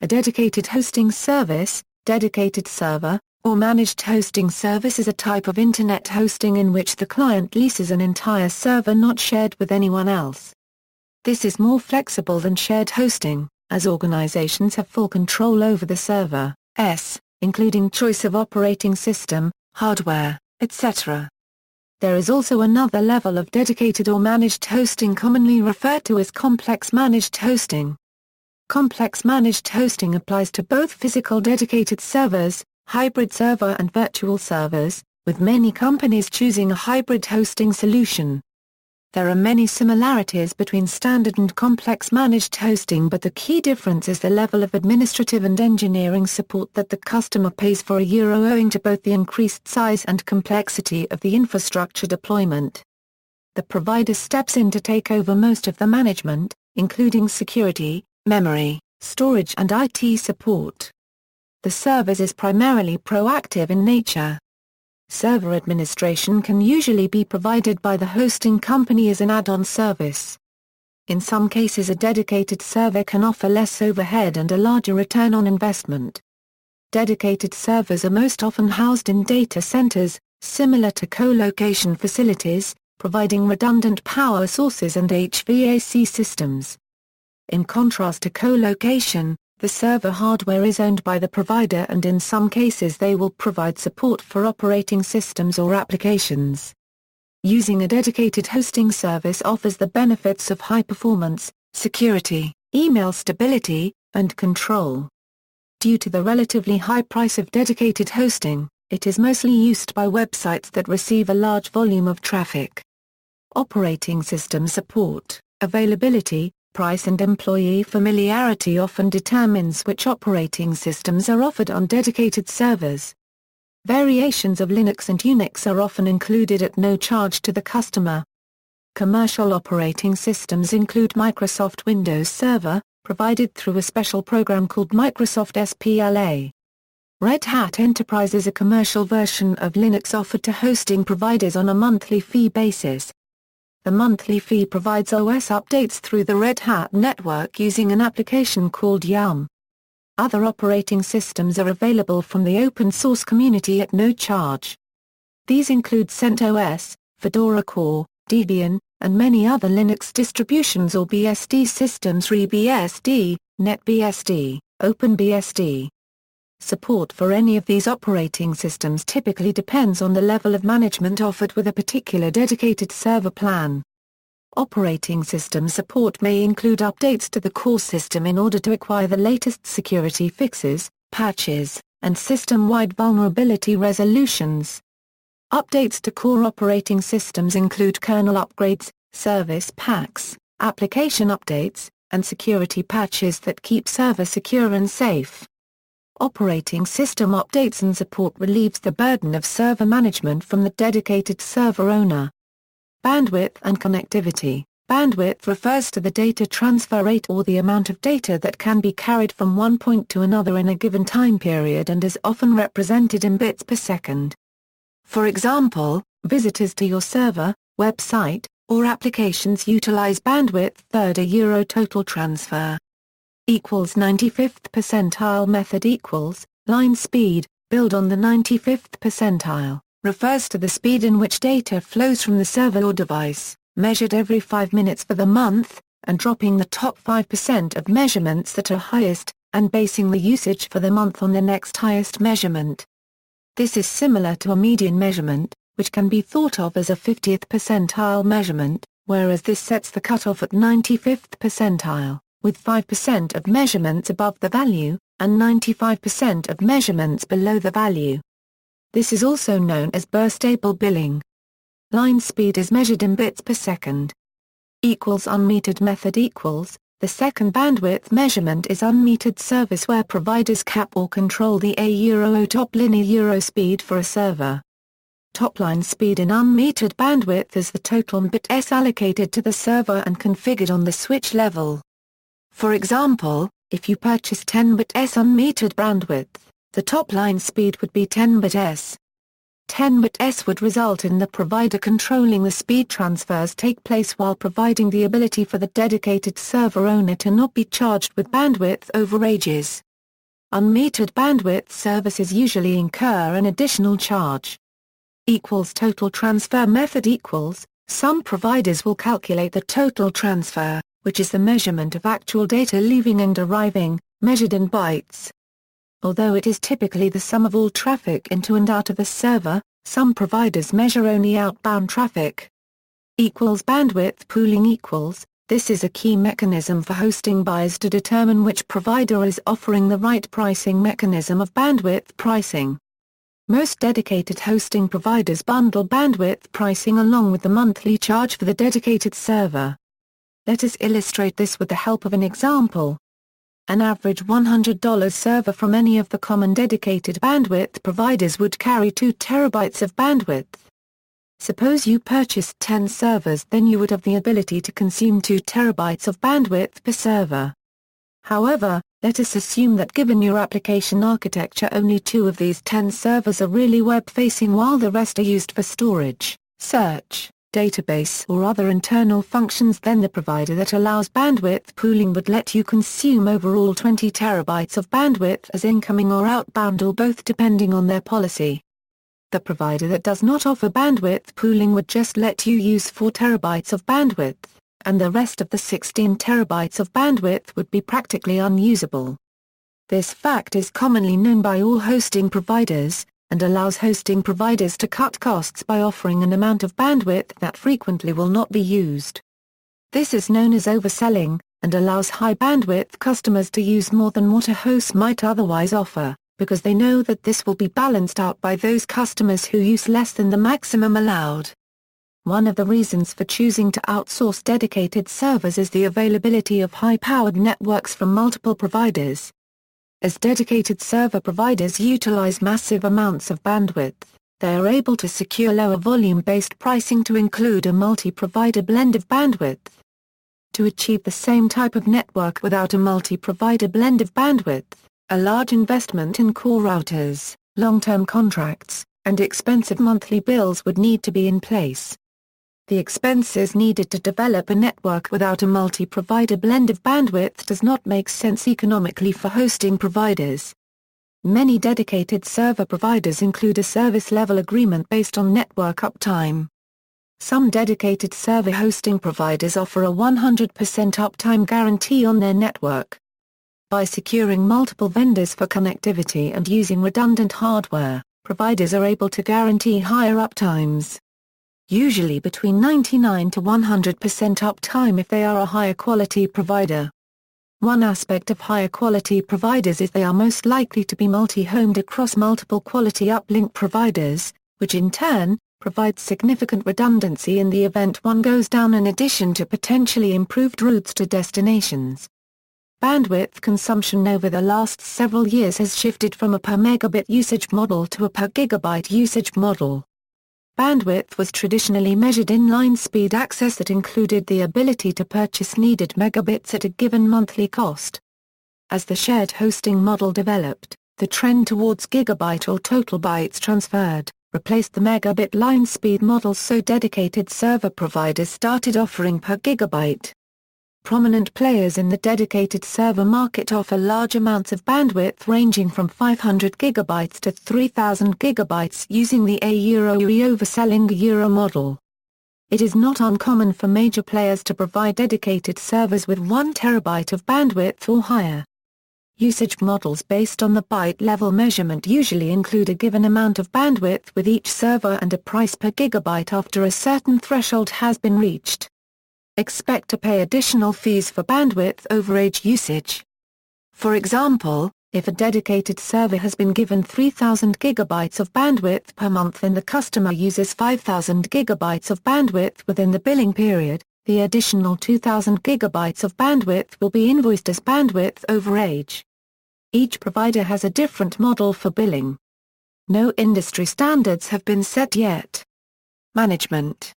A dedicated hosting service, dedicated server, or managed hosting service is a type of Internet hosting in which the client leases an entire server not shared with anyone else. This is more flexible than shared hosting, as organizations have full control over the server, including choice of operating system, hardware, etc. There is also another level of dedicated or managed hosting commonly referred to as complex managed hosting. Complex managed hosting applies to both physical dedicated servers, hybrid server and virtual servers, with many companies choosing a hybrid hosting solution. There are many similarities between standard and complex managed hosting, but the key difference is the level of administrative and engineering support that the customer pays for owing to both the increased size and complexity of the infrastructure deployment. The provider steps in to take over most of the management, including security, memory, storage and IT support. The service is primarily proactive in nature. Server administration can usually be provided by the hosting company as an add-on service. In some cases, a dedicated server can offer less overhead and a larger return on investment. Dedicated servers are most often housed in data centers, similar to colocation facilities, providing redundant power sources and HVAC systems. In contrast to colocation, the server hardware is owned by the provider, and in some cases they will provide support for operating systems or applications. Using a dedicated hosting service offers the benefits of high performance, security, email stability, and control. Due to the relatively high price of dedicated hosting, it is mostly used by websites that receive a large volume of traffic. Operating system support, availability, price and employee familiarity often determines which operating systems are offered on dedicated servers. Variations of Linux and Unix are often included at no charge to the customer. Commercial operating systems include Microsoft Windows Server, provided through a special program called Microsoft SPLA. Red Hat Enterprise is a commercial version of Linux offered to hosting providers on a monthly fee basis. The monthly fee provides OS updates through the Red Hat network using an application called Yum. Other operating systems are available from the open source community at no charge. These include CentOS, Fedora Core, Debian, and many other Linux distributions or BSD systems: FreeBSD, NetBSD, OpenBSD. Support for any of these operating systems typically depends on the level of management offered with a particular dedicated server plan. Operating system support may include updates to the core system in order to acquire the latest security fixes, patches, and system-wide vulnerability resolutions. Updates to core operating systems include kernel upgrades, service packs, application updates, and security patches that keep server secure and safe. Operating system updates and support relieves the burden of server management from the dedicated server owner. Bandwidth and connectivity. Bandwidth refers to the data transfer rate or the amount of data that can be carried from one point to another in a given time period and is often represented in bits per second. For example, visitors to your server, website, or applications utilize bandwidth third a total transfer. 95th percentile method equals, line speed, build on the 95th percentile, refers to the speed in which data flows from the server or device, measured every 5 minutes for the month, and dropping the top 5% of measurements that are highest, and basing the usage for the month on the next highest measurement. This is similar to a median measurement, which can be thought of as a 50th percentile measurement, whereas this sets the cutoff at 95th percentile, with 5% of measurements above the value, and 95% of measurements below the value. This is also known as burstable billing. Line speed is measured in bits per second. Unmetered method equals, the second bandwidth measurement is unmetered service where providers cap or control the top linear speed for a server. Top line speed in unmetered bandwidth is the total bits allocated to the server and configured on the switch level. For example, if you purchase 10 bits unmetered bandwidth, the top line speed would be 10 bits. 10 bits would result in the provider controlling the speed transfers take place while providing the ability for the dedicated server owner to not be charged with bandwidth overages. Unmetered bandwidth services usually incur an additional charge. Total transfer method equals, some providers will calculate the total transfer, which is the measurement of actual data leaving and arriving, measured in bytes. Although it is typically the sum of all traffic into and out of a server, some providers measure only outbound traffic. Bandwidth pooling equals, this is a key mechanism for hosting buyers to determine which provider is offering the right pricing mechanism of bandwidth pricing. Most dedicated hosting providers bundle bandwidth pricing along with the monthly charge for the dedicated server. Let us illustrate this with the help of an example. An average $100 server from any of the common dedicated bandwidth providers would carry 2 terabytes of bandwidth. Suppose you purchased 10 servers, then you would have the ability to consume 2 terabytes of bandwidth per server. However, let us assume that given your application architecture only 2 of these 10 servers are really web-facing while the rest are used for storage, search, database or other internal functions, then the provider that allows bandwidth pooling would let you consume overall 20 terabytes of bandwidth as incoming or outbound or both depending on their policy. The provider that does not offer bandwidth pooling would just let you use 4 terabytes of bandwidth, and the rest of the 16 terabytes of bandwidth would be practically unusable. This fact is commonly known by all hosting providers, and allows hosting providers to cut costs by offering an amount of bandwidth that frequently will not be used. This is known as overselling, and allows high bandwidth customers to use more than what a host might otherwise offer, because they know that this will be balanced out by those customers who use less than the maximum allowed. One of the reasons for choosing to outsource dedicated servers is the availability of high-powered networks from multiple providers. As dedicated server providers utilize massive amounts of bandwidth, they are able to secure lower volume-based pricing to include a multi-provider blend of bandwidth. To achieve the same type of network without a multi-provider blend of bandwidth, a large investment in core routers, long-term contracts, and expensive monthly bills would need to be in place. The expenses needed to develop a network without a multi-provider blend of bandwidth does not make sense economically for hosting providers. Many dedicated server providers include a service level agreement based on network uptime. Some dedicated server hosting providers offer a 100% uptime guarantee on their network. By securing multiple vendors for connectivity and using redundant hardware, providers are able to guarantee higher uptimes. Usually between 99 to 100% uptime if they are a higher quality provider. One aspect of higher quality providers is they are most likely to be multi-homed across multiple quality uplink providers, which in turn, provides significant redundancy in the event one goes down in addition to potentially improved routes to destinations. Bandwidth consumption over the last several years has shifted from a per megabit usage model to a per gigabyte usage model. Bandwidth was traditionally measured in line speed access that included the ability to purchase needed megabits at a given monthly cost. As the shared hosting model developed, the trend towards gigabyte or total bytes transferred replaced the megabit line speed model, so dedicated server providers started offering per gigabyte. Prominent players in the dedicated server market offer large amounts of bandwidth ranging from 500 GB to 3000 GB using the overselling model. It is not uncommon for major players to provide dedicated servers with 1 TB of bandwidth or higher. Usage models based on the byte-level measurement usually include a given amount of bandwidth with each server and a price per gigabyte after a certain threshold has been reached. Expect to pay additional fees for bandwidth overage usage. For example, if a dedicated server has been given 3000 GB of bandwidth per month and the customer uses 5000 GB of bandwidth within the billing period, the additional 2000 GB of bandwidth will be invoiced as bandwidth overage. Each provider has a different model for billing. No industry standards have been set yet. Management.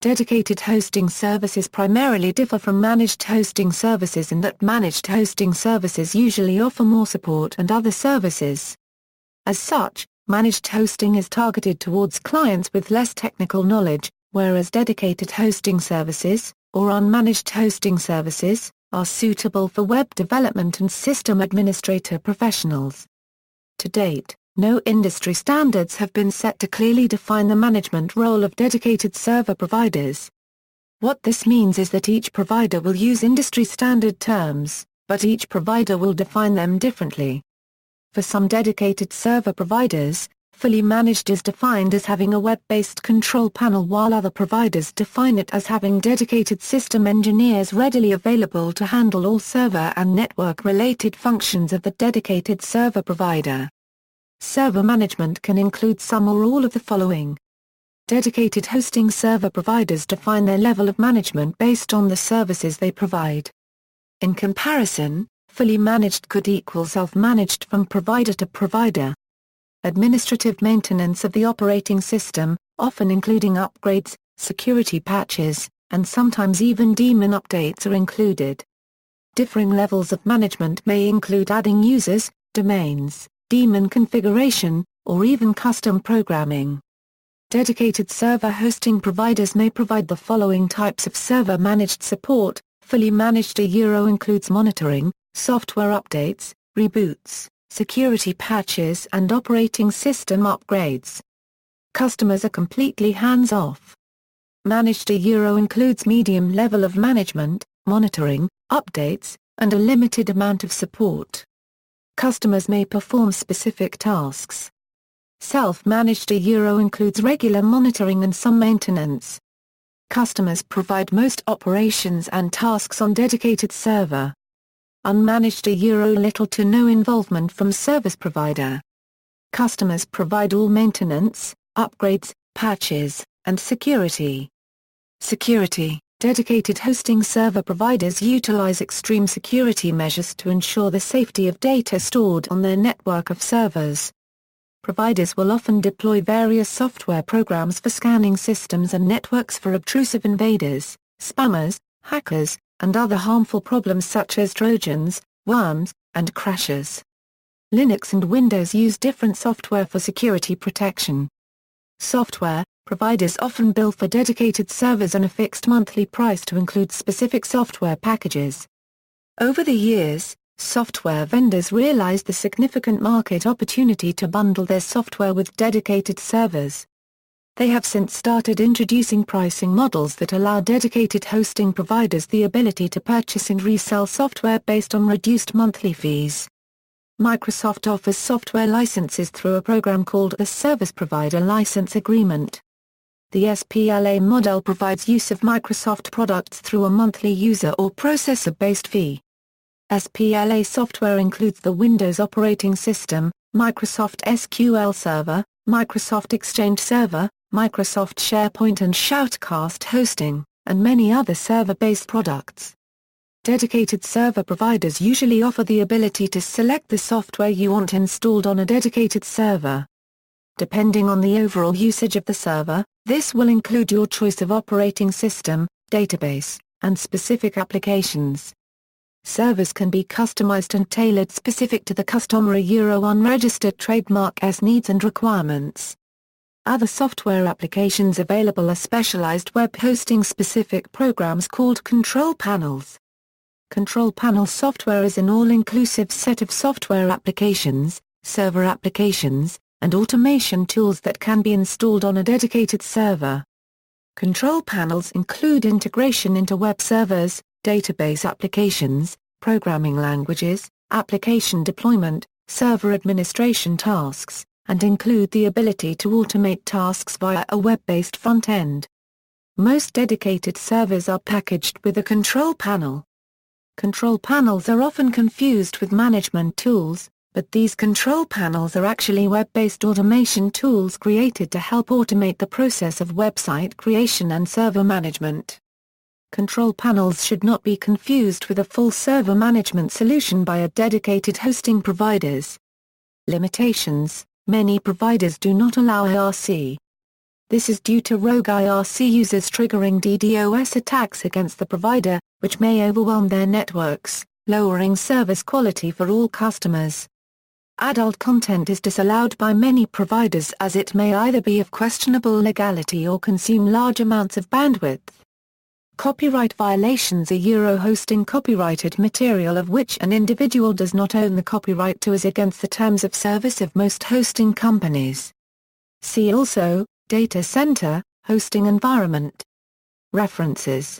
Dedicated hosting services primarily differ from managed hosting services in that managed hosting services usually offer more support and other services. As such, managed hosting is targeted towards clients with less technical knowledge, whereas dedicated hosting services, or unmanaged hosting services, are suitable for web development and system administrator professionals. To date, no industry standards have been set to clearly define the management role of dedicated server providers. What this means is that each provider will use industry standard terms, but each provider will define them differently. For some dedicated server providers, fully managed is defined as having a web-based control panel, while other providers define it as having dedicated system engineers readily available to handle all server and network-related functions of the dedicated server provider. Server management can include some or all of the following. Dedicated hosting server providers define their level of management based on the services they provide. In comparison, fully managed could equal self-managed from provider to provider. Administrative maintenance of the operating system, often including upgrades, security patches, and sometimes even daemon updates are included. Differing levels of management may include adding users, domains, daemon configuration, or even custom programming. Dedicated server hosting providers may provide the following types of server-managed support. Fully managed includes monitoring, software updates, reboots, security patches and operating system upgrades. Customers are completely hands-off. Managed includes medium level of management, monitoring, updates, and a limited amount of support. Customers may perform specific tasks. Self-managed includes regular monitoring and some maintenance. Customers provide most operations and tasks on dedicated server. Unmanaged little to no involvement from service provider. Customers provide all maintenance, upgrades, patches, and security. Security. Dedicated hosting server providers utilize extreme security measures to ensure the safety of data stored on their network of servers. Providers will often deploy various software programs for scanning systems and networks for obtrusive invaders, spammers, hackers, and other harmful problems such as trojans, worms, and crashers. Linux and Windows use different software for security protection. Software providers often bill for dedicated servers on a fixed monthly price to include specific software packages. Over the years, software vendors realized the significant market opportunity to bundle their software with dedicated servers. They have since started introducing pricing models that allow dedicated hosting providers the ability to purchase and resell software based on reduced monthly fees. Microsoft offers software licenses through a program called the Service Provider License Agreement. The SPLA model provides use of Microsoft products through a monthly user or processor-based fee. SPLA software includes the Windows operating system, Microsoft SQL Server, Microsoft Exchange Server, Microsoft SharePoint and Shoutcast hosting, and many other server-based products. Dedicated server providers usually offer the ability to select the software you want installed on a dedicated server. Depending on the overall usage of the server, this will include your choice of operating system, database, and specific applications. Servers can be customized and tailored specific to the customer unregistered trademark's needs and requirements. Other software applications available are specialized web hosting specific programs called control panels. Control panel software is an all-inclusive set of software applications, server applications, and automation tools that can be installed on a dedicated server. Control panels include integration into web servers, database applications, programming languages, application deployment, server administration tasks, and include the ability to automate tasks via a web-based front end. Most dedicated servers are packaged with a control panel. Control panels are often confused with management tools, but these control panels are actually web-based automation tools created to help automate the process of website creation and server management. Control panels should not be confused with a full server management solution by a dedicated hosting providers. Limitations: many providers do not allow IRC. This is due to rogue IRC users triggering DDoS attacks against the provider, which may overwhelm their networks, lowering service quality for all customers. Adult content is disallowed by many providers as it may either be of questionable legality or consume large amounts of bandwidth. Copyright violations are hosting copyrighted material of which an individual does not own the copyright to is against the terms of service of most hosting companies. See also, data center, hosting environment. References